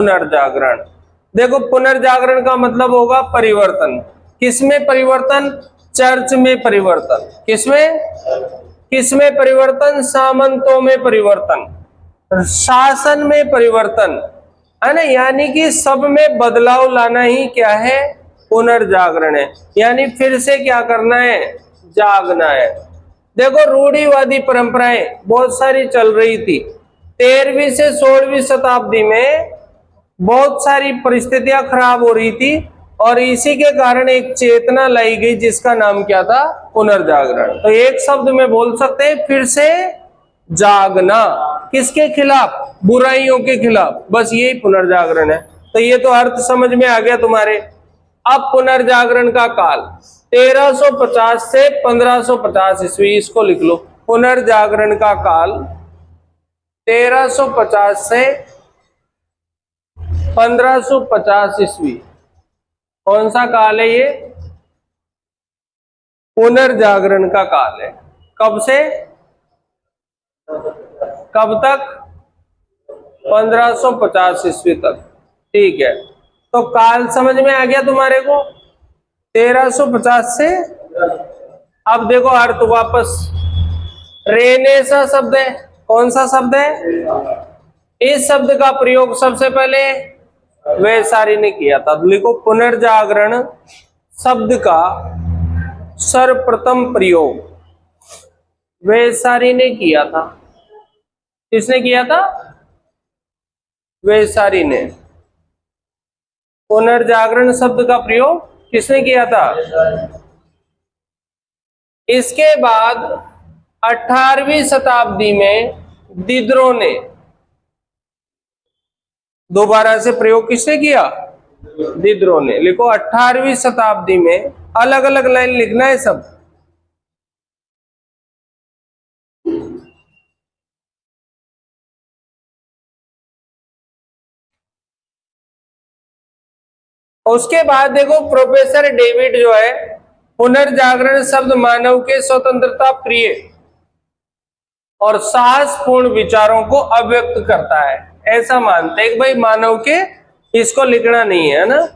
पुनर्जागरण। देखो पुनर्जागरण का मतलब होगा परिवर्तन। किसमें परिवर्तन? चर्च में परिवर्तन। किसमें परिवर्तन? सामंतों में परिवर्तन, शासन में परिवर्तन, है ना। यानी कि सब में बदलाव लाना ही क्या है? पुनर्जागरण है। यानी फिर से क्या करना है? जागना है। देखो रूढ़िवादी परंपराएं बहुत सारी चल रही थी। 13वीं से 16वीं शताब्दी में बहुत सारी परिस्थितियां खराब हो रही थी और इसी के कारण एक चेतना लाई गई जिसका नाम क्या था? पुनर्जागरण। तो एक शब्द में बोल सकते हैं फिर से जागना। किसके खिलाफ? बुराइयों के खिलाफ। बस यही पुनर्जागरण है। तो ये तो अर्थ समझ में आ गया तुम्हारे। अब पुनर्जागरण का काल 1350 से 1550 ईस्वी, इसको लिख लो। पुनर्जागरण का काल 1350 से 1550 ईस्वी। कौन सा काल है ये? पुनर्जागरण का काल है। कब से कब तक? 1550 ईस्वी तक। ठीक है, तो काल समझ में आ गया तुम्हारे को? 1350 से। अब देखो अर्थ वापस। रेनेसा शब्द है। कौन सा शब्द है? इस शब्द का प्रयोग सबसे पहले वैसारी ने किया था। लिखो पुनर्जागरण शब्द का सर्वप्रथम प्रयोग वैसारी ने किया था। किसने किया था? वैसारी ने। पुनर्जागरण शब्द का प्रयोग किसने किया था? इसके बाद 18वीं शताब्दी में दिदरों ने दोबारा से प्रयोग किसने किया? दिदरों ने। लिखो 18वीं शताब्दी में, अलग अलग लाइन लिखना है सब। उसके बाद देखो प्रोफेसर डेविड जो है, पुनर्जागरण शब्द मानव के स्वतंत्रता प्रिय और साहसपूर्ण विचारों को अभिव्यक्त करता है, ऐसा मानते हैं। भाई मानव के इसको लिखना नहीं है ना।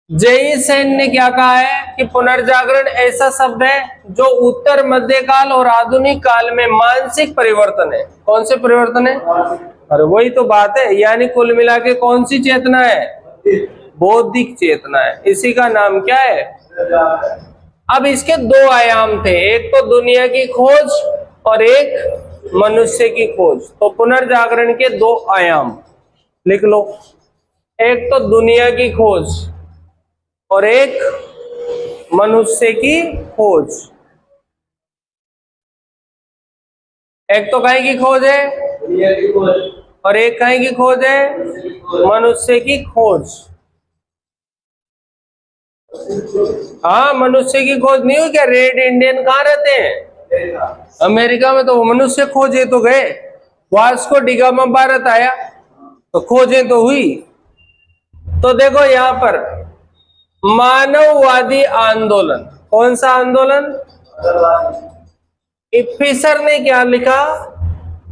जेई सेन ने क्या कहा है कि पुनर्जागरण ऐसा शब्द है जो उत्तर मध्यकाल और आधुनिक काल में मानसिक परिवर्तन है। कौन से परिवर्तन है? अरे वही तो बात है। यानी कुल मिला के कौन सी चेतना है? बौद्धिक चेतना है। इसी का नाम क्या है? अब इसके दो आयाम थे, एक तो दुनिया की खोज और एक मनुष्य की खोज। तो पुनर्जागरण के दो आयाम लिख लो। एक तो दुनिया की खोज और एक मनुष्य की खोज। एक तो काहे की खोज है? दुनिया की खोज। और एक काहे की खोज है? मनुष्य की खोज। हाँ, मनुष्य की खोज नहीं हुई क्या? रेड इंडियन कहाँ रहते हैं? अमेरिका में। तो वो मनुष्य खोजे तो गए। वास्को डिगामा भारत आया तो खोजें तो हुई। तो देखो यहां पर मानववादी आंदोलन। कौन सा आंदोलन? फिशर ने क्या लिखा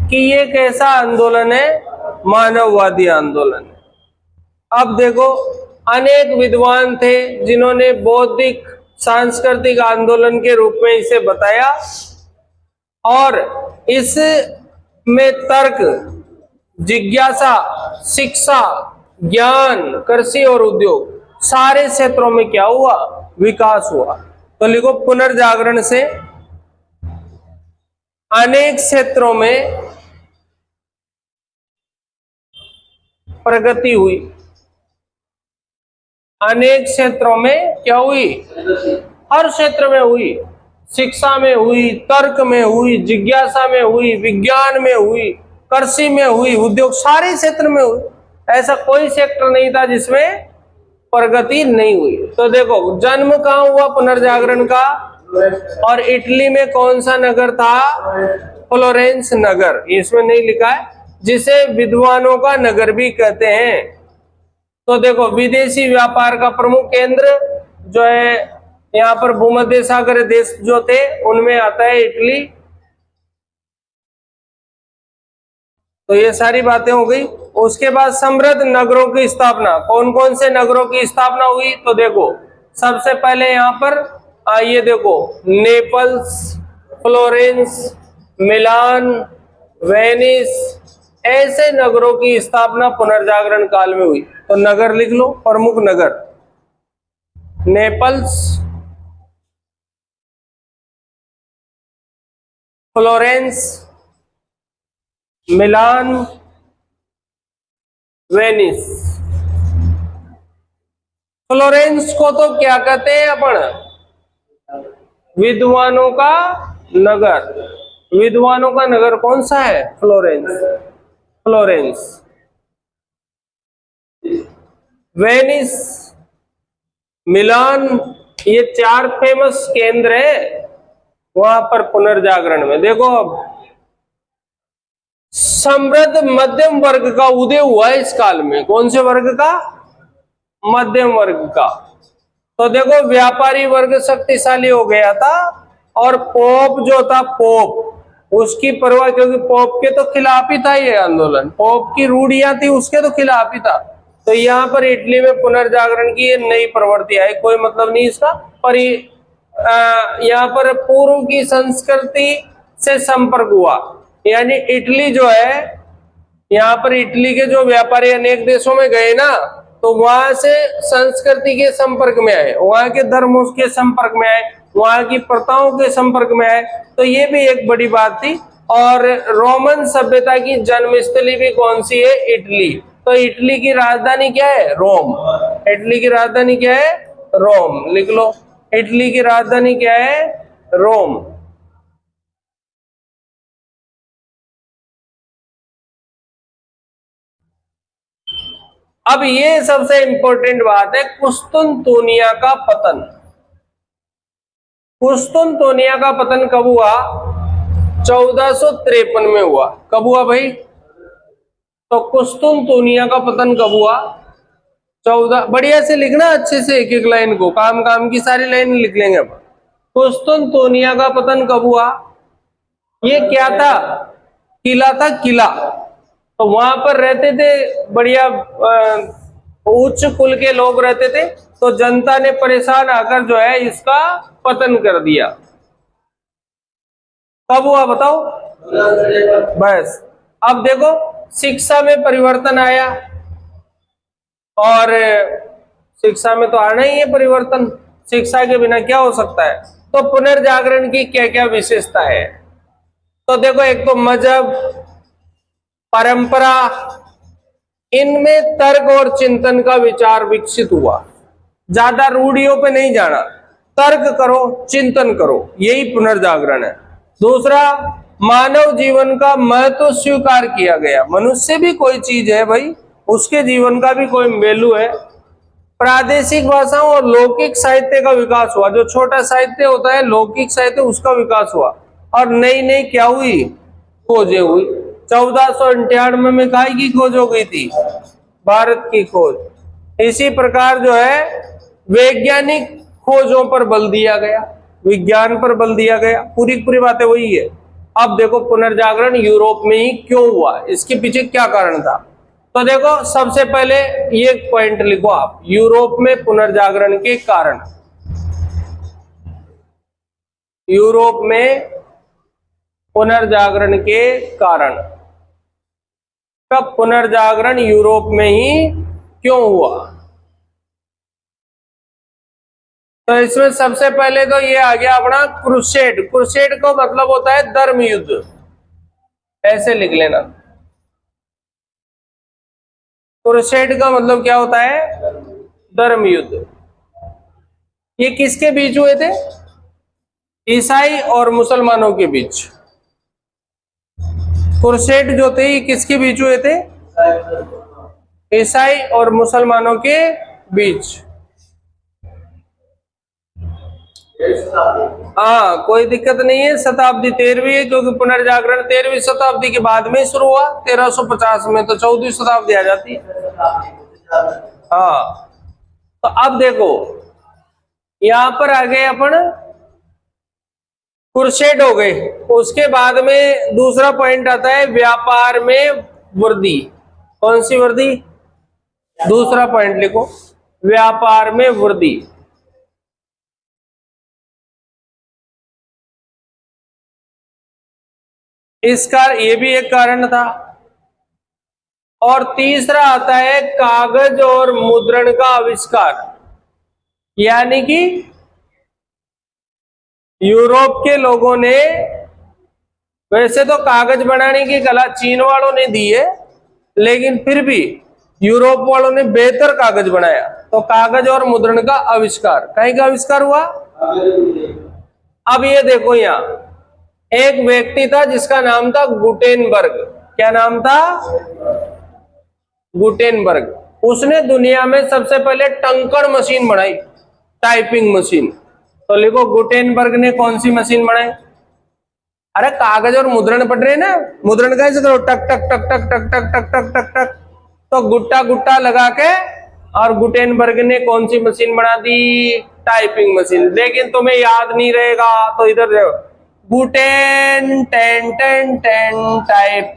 कि ये कैसा आंदोलन है? मानववादी आंदोलन। अब देखो अनेक विद्वान थे जिन्होंने बौद्धिक सांस्कृतिक आंदोलन के रूप में इसे बताया और इसमें तर्क, जिज्ञासा, शिक्षा, ज्ञान, कृषि और उद्योग सारे क्षेत्रों में क्या हुआ? विकास हुआ। तो लिखो पुनर्जागरण से अनेक क्षेत्रों में प्रगति हुई। अनेक क्षेत्रों में क्या हुई? हर क्षेत्र में हुई। शिक्षा में हुई, तर्क में हुई, जिज्ञासा में हुई, विज्ञान में हुई, कृषि में हुई, उद्योग, सारे क्षेत्र में हुई। ऐसा कोई सेक्टर नहीं था जिसमें प्रगति नहीं हुई। तो देखो जन्म कहाँ हुआ पुनर्जागरण का? और इटली में कौन सा नगर था? फ्लोरेंस नगर। इसमें नहीं लिखा है, जिसे विद्वानों का नगर भी कहते हैं। तो देखो विदेशी व्यापार का प्रमुख केंद्र जो है यहाँ पर भूमध्य सागर देश जो थे उनमें आता है इटली। तो ये सारी बातें हो गई। उसके बाद समृद्ध नगरों की स्थापना। कौन कौन से नगरों की स्थापना हुई? तो देखो सबसे पहले यहाँ पर ये देखो नेपल्स, फ्लोरेंस, मिलान, वेनिस, ऐसे नगरों की स्थापना पुनर्जागरण काल में हुई। तो नगर लिख लो, प्रमुख नगर नेपल्स, फ्लोरेंस, मिलान, वेनिस। फ्लोरेंस को तो क्या कहते हैं अपन? विद्वानों का नगर। विद्वानों का नगर कौन सा है? फ्लोरेंस। फ्लोरेंस। वेनिस, मिलान, ये 4 फेमस केंद्र है वहां पर पुनर्जागरण में। देखो अब समृद्ध मध्यम वर्ग का उदय हुआ है इस काल में। कौन से वर्ग का? मध्यम वर्ग का। तो देखो व्यापारी वर्ग शक्तिशाली हो गया था और पोप जो था, पोप उसकी परवाह, क्योंकि पोप के तो खिलाफ ही था ये आंदोलन, पोप की रूढ़ियां थी उसके तो खिलाफ ही था। तो यहाँ पर इटली में पुनर्जागरण की ये नई प्रवृत्ति आई, कोई मतलब नहीं इसका। पर यहाँ पर पूर्व की संस्कृति से संपर्क हुआ, यानी इटली जो है, यहाँ पर इटली के जो व्यापारी अनेक देशों में गए ना, तो वहां से संस्कृति के संपर्क में आए, वहां के धर्मों के संपर्क में आए, वहां की प्रथाओं के संपर्क में आए। तो ये भी एक बड़ी बात थी। और रोमन सभ्यता की जन्मस्थली भी कौन सी है? इटली। तो इटली की राजधानी क्या है? रोम। इटली की राजधानी क्या है? रोम। लिख लो, इटली की राजधानी क्या है? रोम। अब ये सबसे इंपॉर्टेंट बात है, कुस्तुनतुनिया का पतन। कुस्तुनतुनिया का पतन कब हुआ? 1453 में हुआ। कब हुआ भाई? तो कुस्तुनतुनिया का पतन कब हुआ? 14। बढ़िया से लिखना, अच्छे से एक एक लाइन को, काम काम की सारी लाइन लिख लेंगे अब। कुस्तुनतुनिया का पतन कब हुआ? ये क्या था? किला था, किला। तो वहां पर रहते थे बढ़िया उच्च कुल के लोग रहते थे, तो जनता ने परेशान आकर जो है इसका पतन कर दिया। कब हुआ बताओ? बस अब देखो शिक्षा में परिवर्तन आया, और शिक्षा में तो आना ही है परिवर्तन, शिक्षा के बिना क्या हो सकता है। तो पुनर्जागरण की क्या क्या विशेषता है? तो देखो एक तो मजहब, परंपरा, इनमें तर्क और चिंतन का विचार विकसित हुआ। ज्यादा रूढ़ियों पे नहीं जाना, तर्क करो, चिंतन करो, यही पुनर्जागरण है। दूसरा, मानव जीवन का महत्व स्वीकार किया गया। मनुष्य भी कोई चीज है भाई, उसके जीवन का भी कोई वैल्यू है। प्रादेशिक भाषाओं और लौकिक साहित्य का विकास हुआ। जो छोटा साहित्य होता है, लौकिक साहित्य, उसका विकास हुआ। और नई नई क्या हुई? खोजें हुई। 1498 में काय की खोज हो गई थी? भारत की खोज। इसी प्रकार जो है वैज्ञानिक खोजों पर बल दिया गया, विज्ञान पर बल दिया गया। पूरी पूरी बातें वही है। अब देखो पुनर्जागरण यूरोप में ही क्यों हुआ, इसके पीछे क्या कारण था? तो देखो सबसे पहले ये पॉइंट लिखो आप, यूरोप में पुनर्जागरण के कारण। यूरोप में पुनर्जागरण के कारण। कब पुनर्जागरण यूरोप में ही क्यों हुआ? तो इसमें सबसे पहले तो ये आ गया अपना क्रुसेड। क्रुसेड का मतलब होता है धर्म युद्ध, ऐसे लिख लेना। क्रुसेड का मतलब क्या होता है? धर्म युद्ध। ये किसके बीच हुए थे? ईसाई और मुसलमानों के बीच। क्रुसेड जो थे ये किसके बीच हुए थे? ईसाई और मुसलमानों के बीच। हाँ कोई दिक्कत नहीं है, शताब्दी 13वीं है, क्योंकि पुनर्जागरण 13वीं शताब्दी के बाद में शुरू हुआ 1350 में, तो 14वीं शताब्दी आ जाती है। हाँ तो अब देखो यहां पर आ गए अपन, क्रुसेड हो गए। उसके बाद में दूसरा पॉइंट आता है व्यापार में वृद्धि। कौन सी वृद्धि? दूसरा पॉइंट लिखो, व्यापार में वृद्धि। इसका ये भी एक कारण था। और तीसरा आता है कागज और मुद्रण का आविष्कार, यानी कि यूरोप के लोगों ने, वैसे तो कागज बनाने की कला चीन वालों ने दी है, लेकिन फिर भी यूरोप वालों ने बेहतर कागज बनाया। तो कागज और मुद्रण का आविष्कार, कहीं का आविष्कार हुआ? अब ये देखो, यहां एक व्यक्ति था जिसका नाम था गुटेनबर्ग। क्या नाम था? गुटेनबर्ग। उसने दुनिया में सबसे पहले टंकण मशीन बनाई, टाइपिंग मशीन। तो लिखो, गुटेनबर्ग ने कौन सी मशीन बनाई? अरे कागज और मुद्रण पढ़ रहे ना, मुद्रण कैसे करो? टक टक टक टक टक टक टक टक टक टक, तो गुट्टा गुट्टा लगा के, और गुटेनबर्ग ने कौन सी मशीन बना दी? Typing machine. लेकिन तुम्हें याद नहीं रहेगा तो इधर देखो, गुटेन ten ten ten type,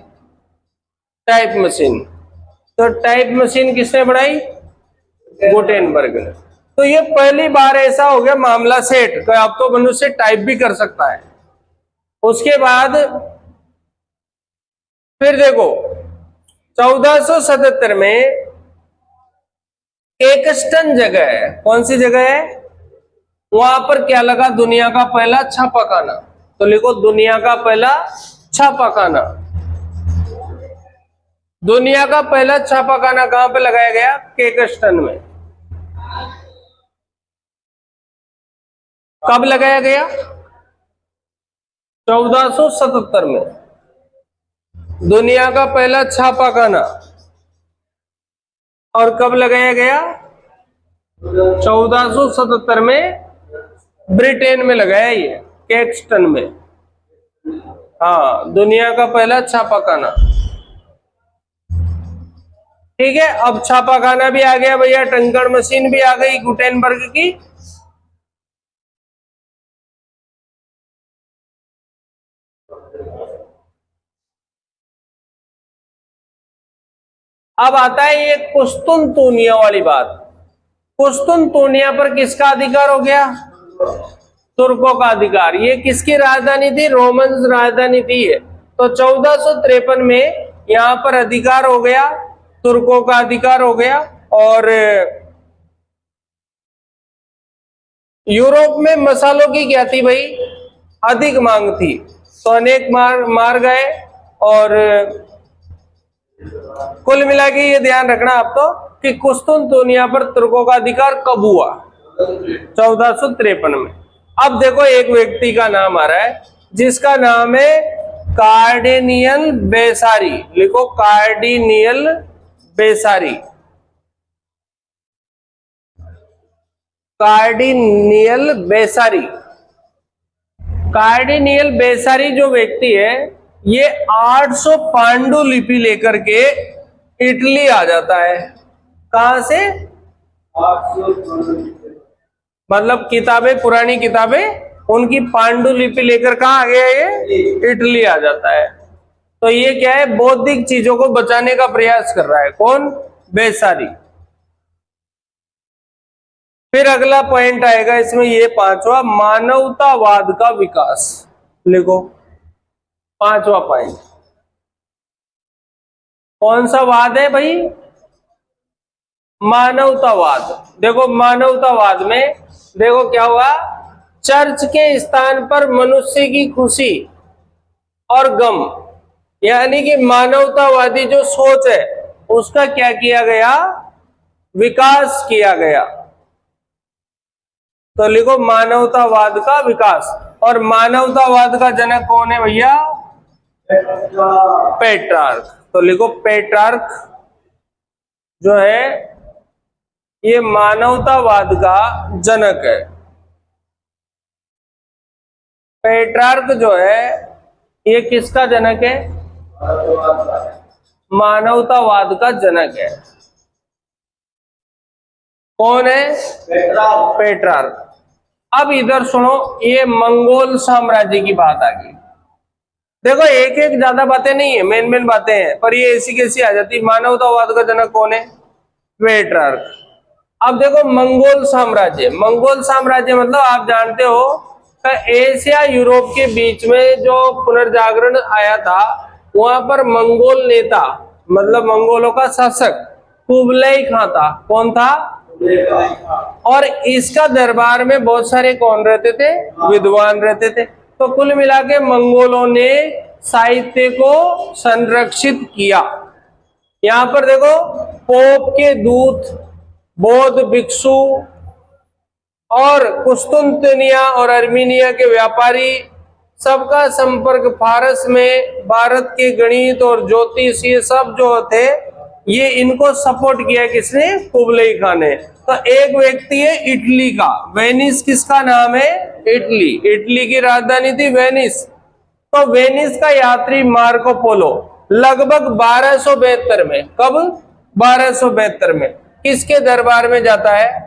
type machine. तो टाइप मशीन किसने बनाई? गुटेनबर्ग ने। तो ये पहली बार ऐसा हो गया मामला सेट, तो अब तो मनुष्य टाइप भी कर सकता है। उसके बाद फिर देखो 1477 में केक्सटन जगह है, कौन सी जगह है? वहां पर क्या लगा? दुनिया का पहला छापाखाना। तो लिखो, दुनिया का पहला छापाखाना। दुनिया का पहला छापाखाना कहां पे लगाया गया? केक्सटन में। कब लगाया गया? 1477 में। दुनिया का पहला छापाखाना। और कब लगाया गया? 1477 में ब्रिटेन में लगाया, ये केक्सटन में। हाँ, दुनिया का पहला छापाखाना। ठीक है, अब छापाखाना भी आ गया भैया, टंकण मशीन भी आ गई गुटेनबर्ग की। अब आता है ये कुस्तुनतुनिया वाली बात। कुस्तुनतुनिया पर किसका अधिकार हो गया? तुर्कों का अधिकार। ये किसकी राजधानी थी? रोमन राजधानी थी ये। तो 1453 में यहां पर अधिकार हो गया, तुर्कों का अधिकार हो गया। और यूरोप में मसालों की क्या थी भाई? अधिक मांग थी, तो अनेक मार गए। और कुल मिला के ये ध्यान रखना आपको कि कुस्तुनतुनिया पर तुर्कों का अधिकार कब हुआ? 1453 में। अब देखो, एक व्यक्ति का नाम आ रहा है जिसका नाम है कार्डिनियल बेसारी। लिखो, कार्डिनियल बेसारी। कार्डिनियल बेसारी। कार्डिनियल बेसारी जो व्यक्ति है, ये 800 पांडुलिपि लेकर के इटली आ जाता है। कहां से? मतलब किताबें, पुरानी किताबें, उनकी पांडुलिपि लेकर कहां आ गया? ये इटली आ जाता है। तो ये क्या है? बौद्धिक चीजों को बचाने का प्रयास कर रहा है। कौन? बेसारी। फिर अगला पॉइंट आएगा इसमें, ये पांचवा, मानवतावाद का विकास। लिखो, पांचवा पॉइंट। कौन सा वाद है भाई? मानवतावाद। देखो, मानवतावाद में देखो क्या हुआ? चर्च के स्थान पर मनुष्य की खुशी और गम, यानी कि मानवतावादी जो सोच है उसका क्या किया गया? विकास किया गया। तो लिखो, मानवतावाद का विकास। और मानवतावाद का जनक कौन है भैया? पेट्रार्क। तो लिखो, पेट्रार्क जो है ये मानवतावाद का जनक है। पेट्रार्क जो है ये किसका जनक है? मानवतावाद का जनक है। कौन है? पेट्रार्क। अब इधर सुनो, ये मंगोल साम्राज्य की बात आ गई। देखो एक एक ज्यादा बातें नहीं है, मेन मेन बातें हैं, पर ये ऐसी कैसी आ जाती। मानवतावाद का जनक कौन है? पेट्रार्क। अब देखो मंगोल साम्राज्य, मंगोल साम्राज्य मतलब आप जानते हो एशिया यूरोप के बीच में जो पुनर्जागरण आया था, वहां पर मंगोल नेता मतलब मंगोलों का शासक कुबलई खां था। कौन था? और इसका दरबार में बहुत सारे कौन रहते थे? विद्वान रहते थे। तो कुल मिला के मंगोलों ने साहित्य को संरक्षित किया। यहां पर देखो पोप के दूत, बौद्ध भिक्षु और कुस्तुंतनिया और अर्मीनिया के व्यापारी, सबका संपर्क फारस में, भारत के गणित और ज्योतिष ये सब जो थे, ये इनको सपोर्ट किया किसने? कुबलई खान ने। तो एक व्यक्ति है इटली का, वेनिस किसका नाम है? इटली। इटली की राजधानी थी वेनिस। तो वेनिस का यात्री मार्को पोलो लगभग 1272 में, कब? 1272 में किसके दरबार में जाता है?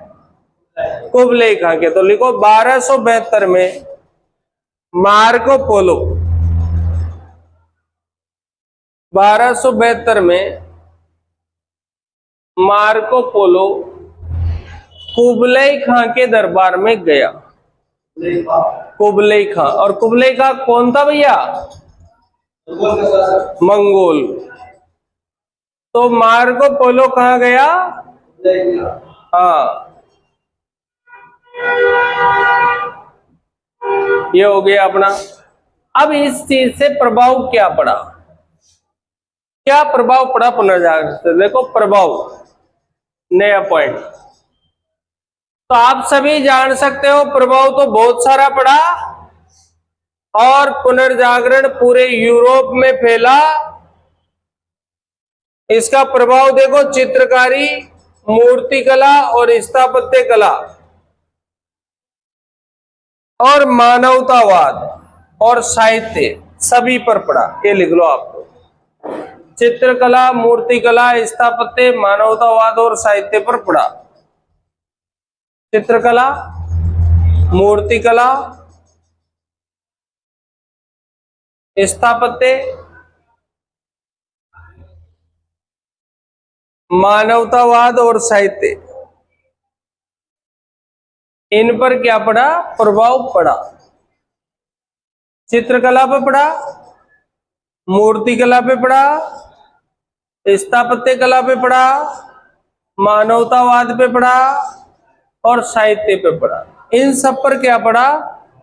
कुबलई खां के। तो लिखो 1272 में मार्को पोलो, 1272 में मार्को पोलो कुबलई खां के दरबार में गया। कुबलई खां। और कुबलई खां कौन था भैया? मंगोल। तो मार्को पोलो कहां गया? हाँ, ये हो गया अपना। अब इस चीज से प्रभाव क्या पड़ा? क्या प्रभाव पड़ा पुनर्जागरण से? देखो प्रभाव, नया पॉइंट। तो आप सभी जान सकते हो प्रभाव तो बहुत सारा पड़ा, और पुनर्जागरण पूरे यूरोप में फैला। इसका प्रभाव देखो चित्रकारी, मूर्तिकला और स्थापत्य कला और मानवतावाद और साहित्य सभी पर पड़ा। ये लिख लो आप, चित्रकला, मूर्तिकला, स्थापत्य, मानवतावाद और साहित्य पर पड़ा। चित्रकला, मूर्तिकला, स्थापत्य, मानवतावाद और साहित्य, इन पर क्या पड़ा? प्रभाव पड़ा। चित्रकला पे पड़ा, मूर्तिकला पे पड़ा, स्थापत्य कला पे पड़ा, मानवतावाद पे पड़ा और साहित्य पे पड़ा। इन सब पर क्या पड़ा?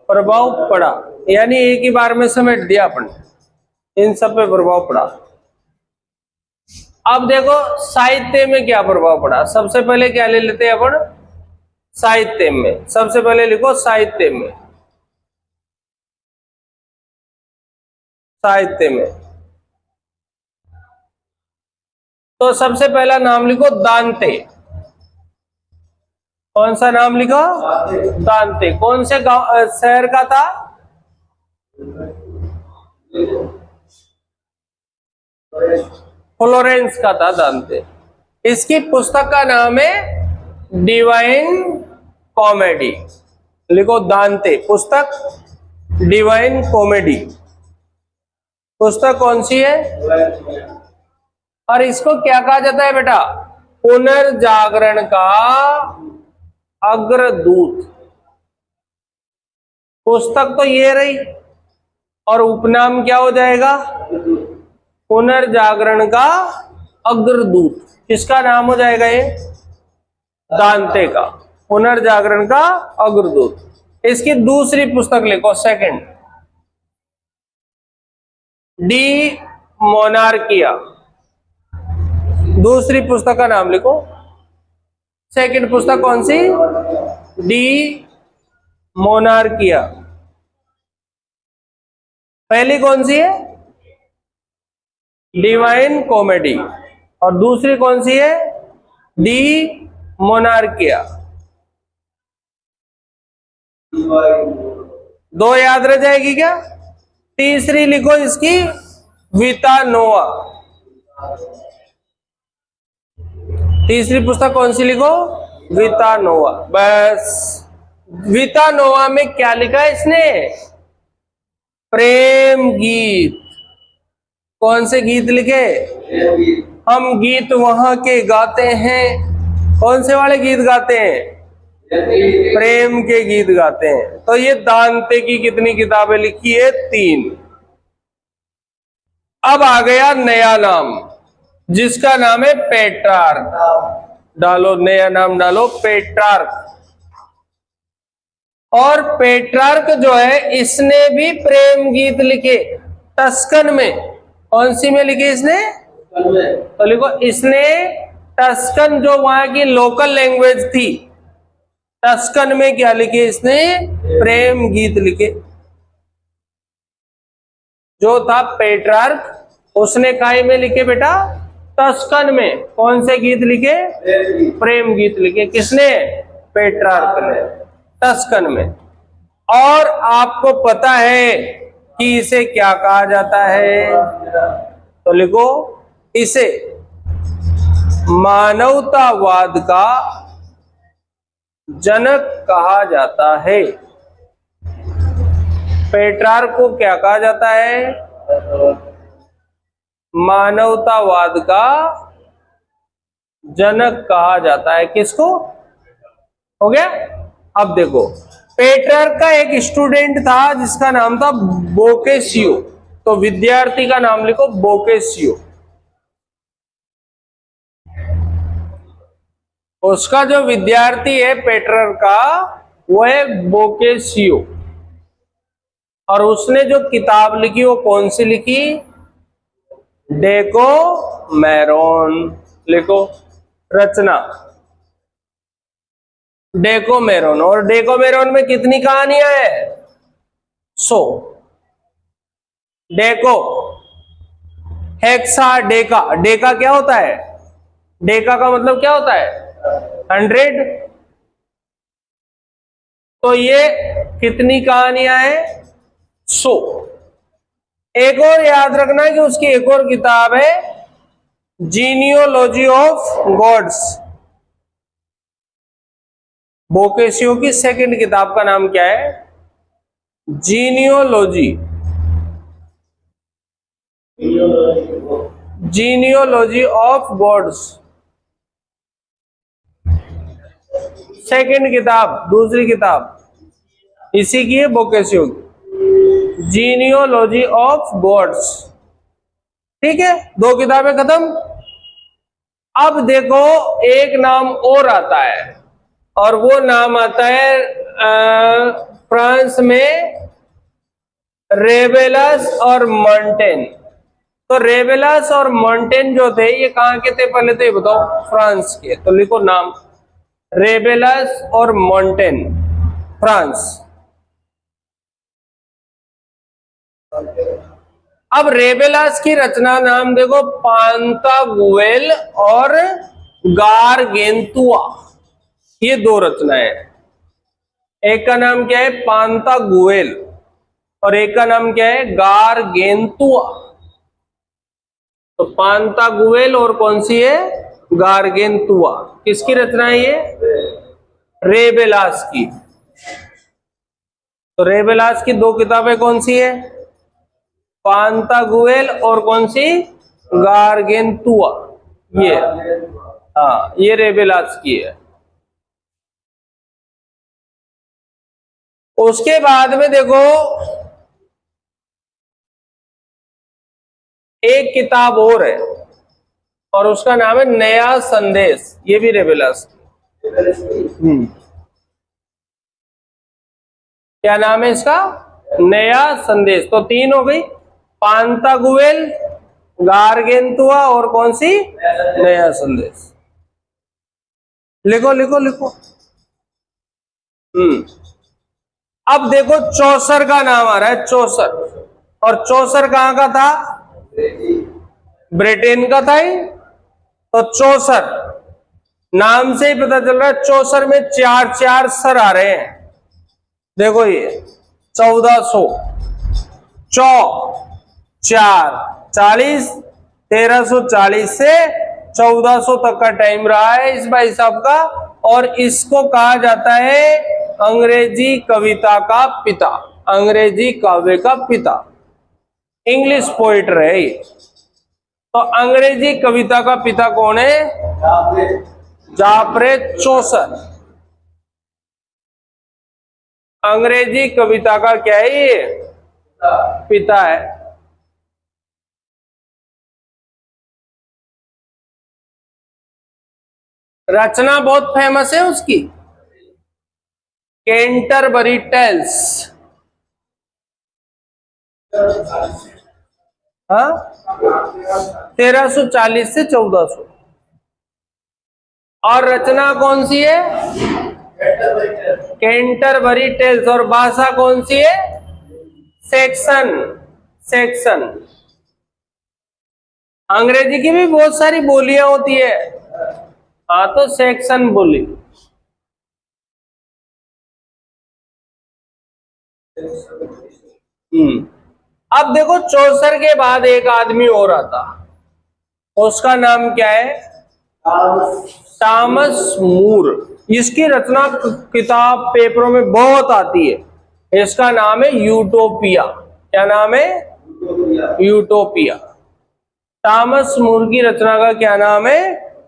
प्रभाव पड़ा। यानी एक ही बार में समेट दिया अपन, इन सब पे प्रभाव पड़ा। अब देखो साहित्य में क्या प्रभाव पड़ा। सबसे पहले क्या ले लेते हैं अपन? साहित्य में। सबसे पहले लिखो साहित्य में। साहित्य में तो सबसे पहला नाम लिखो दांते। कौन सा नाम लिखो? दांते। कौन से गांव शहर का था? फ्लोरेंस का था दांते। इसकी पुस्तक का नाम है डिवाइन कॉमेडी। लिखो दांते, पुस्तक डिवाइन कॉमेडी। पुस्तक कौन सी है? और इसको क्या कहा जाता है बेटा? पुनर्जागरण का अग्रदूत। पुस्तक तो ये रही, और उपनाम क्या हो जाएगा? पुनर्जागरण का अग्रदूत। किसका नाम हो जाएगा ये? दांते का। पुनर्जागरण का अग्रदूत। इसकी दूसरी पुस्तक लिखो, सेकंड, डी मोनार्किया। दूसरी पुस्तक का नाम लिखो। सेकंड पुस्तक कौन सी? डी मोनार्किया। पहली कौन सी है? Divine comedy. और दूसरी कौन सी है? डी मोनार्किया। दो याद रह जाएगी क्या? तीसरी लिखो इसकी विता नोवा। तीसरी पुस्तक कौन सी लिखो? विता नोवा। बस, विता नोवा में क्या लिखा है इसने? प्रेम गीत। कौन से गीत लिखे? हम गीत वहां के गाते हैं। कौन से वाले गीत गाते हैं? प्रेम के गीत गाते हैं। तो ये दांते की कितनी किताबें लिखी है? 3। अब आ गया नया नाम, जिसका नाम है पेट्रार्क। डालो नया नाम, डालो पेट्रार्क। और पेट्रार्क जो है, इसने भी प्रेम गीत लिखे टस्कन में। कौन सी में लिखे इसने? तो लिखो, इसने टस्कन जो वहां की लोकल लैंग्वेज थी, टस्कन में क्या लिखे इसने? प्रेम गीत लिखे। जो था पेट्रार्क, उसने काय में लिखे बेटा? टस्कन में। कौन से गीत लिखे? प्रेम गीत लिखे। किसने? पेट्रार्क ने, टस्कन में। और आपको पता है कि इसे क्या कहा जाता है? तो लिखो, इसे मानवतावाद का जनक कहा जाता है। पेट्रार्क को क्या कहा जाता है? मानवतावाद का जनक कहा जाता है। किसको? हो गया। अब देखो, पेट्रार्क का एक स्टूडेंट था जिसका नाम था बोकेशियो। तो विद्यार्थी का नाम लिखो, बोकेशियो। उसका जो विद्यार्थी है पेट्रार्क का, वो है बोकेशियो। और उसने जो किताब लिखी वो कौन सी लिखी? डेकोमेरोन। लिखो, रचना डेकोमेरोन। और डेकोमेरोन में कितनी कहानियां हैं? 100। Deco, hexa, Deka. डेका क्या होता है? डेका का मतलब क्या होता है? 100। तो ये कितनी कहानियां हैं? 100। एक और याद रखना कि उसकी एक और किताब है, जीनियोलॉजी ऑफ गॉड्स। बोकेशियो की सेकंड किताब का नाम क्या है? Genealogy of God's. सेकंड किताब, दूसरी किताब इसी की है, बोकेशियो की, जीनियोलॉजी ऑफ गॉड्स। ठीक है, 2 किताबें खत्म। अब देखो, एक नाम और आता है, और वो नाम आता है फ्रांस में रेबेलस और मॉन्टेन। तो रेबेलस और मॉन्टेन जो थे, ये कहां के थे पहले तो ये बताओ? फ्रांस के। तो लिखो नाम, रेबेलस और मॉन्टेन, फ्रांस। अब रेबेलस की रचना नाम देखो, पांतागुएल और गारगेंतुआ। ये 2 रचनाएं। एक का नाम क्या है? पांतागुएल, और एक का नाम क्या है? गारगेंतुआ। तो पांतागुएल और कौन सी है? गारगेंतुआ। किसकी रचना है ये? रेबेलास की। तो रेबेलास की 2 किताबें कौन सी है? पांतागुएल और कौन सी? गारगेंतुआ। ये, हाँ, ये रेबेलास की है। उसके बाद में देखो, एक किताब और है, और उसका नाम है नया संदेश। ये भी रेबेलस। क्या नाम है इसका? नया संदेश। तो 3 हो गई, पांतागुएल, गारगेंतुआ और कौन सी? नया संदेश। लिखो लिखो लिखो। अब देखो, चौसर का नाम आ रहा है, चौसर। और चौसर कहां का था? ब्रिटेन का था ही। तो चौसर नाम से ही पता चल रहा है, चौसर में 4 सर आ रहे हैं। देखो, ये 1400, 40, 1340 से 1400 तक का टाइम रहा है इस भाई साहब का। और इसको कहा जाता है अंग्रेजी कविता का पिता। अंग्रेजी काव्य का पिता, इंग्लिश पोइटर है ये। तो अंग्रेजी कविता का पिता कौन है? जाफरे चौसर। अंग्रेजी कविता का क्या है ये? पिता है। रचना बहुत फेमस है उसकी, कैंटरबरी टेल्स। हाँ, 1340 से 1400। और रचना कौन सी है? Canterbury Tales. और भाषा कौन सी है? सेक्सन। सेक्सन। अंग्रेजी की भी बहुत सारी बोलियां होती है, हाँ, तो सेक्सन बोली। अब देखो, चौसर के बाद एक आदमी और आता, उसका नाम क्या है? थॉमस मूर। इसकी रचना किताब पेपरों में बहुत आती है। इसका नाम है यूटोपिया। क्या नाम है? यूटोपिया। थॉमस मूर की रचना का क्या नाम है?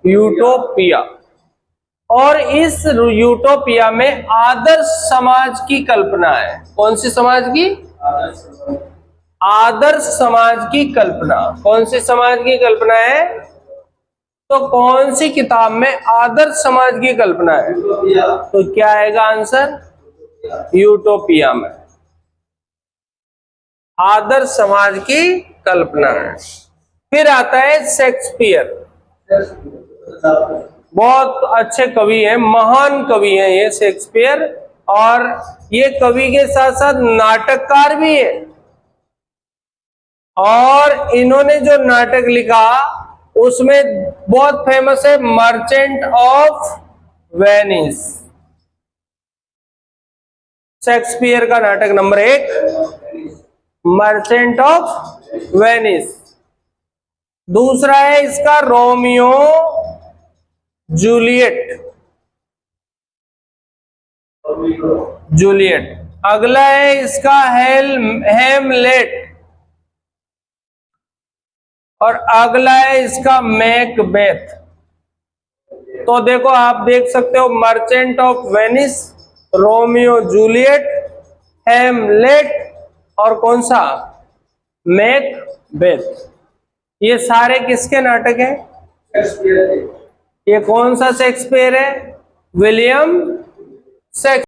यूटोपिया। और इस यूटोपिया में आदर्श समाज की कल्पना है। कौन सी समाज की? आदर्श समाज की कल्पना। कौन सी समाज की कल्पना है? तो कौन सी किताब में आदर्श समाज की कल्पना है? तो क्या आएगा आंसर? यूटोपिया में आदर्श समाज की कल्पना है। फिर आता है शेक्सपियर। बहुत अच्छे कवि हैं, महान कवि हैं ये शेक्सपियर। और ये कवि के साथ साथ नाटककार भी है। और इन्होंने जो नाटक लिखा उसमें बहुत फेमस है मर्चेंट ऑफ वेनिस। शेक्सपियर का नाटक नंबर 1 मर्चेंट ऑफ वेनिस। दूसरा है इसका रोमियो जूलियट। जूलियट। अगला है इसका हेमलेट। और अगला है इसका मैकबेथ। तो देखो, आप देख सकते हो merchant of Venice, Romeo Juliet, Hamlet और कौन सा? मैकबेथ। ये सारे किसके नाटक हैं? शेक्सपियर के। ये कौन सा शेक्सपियर है? William Shakespeare.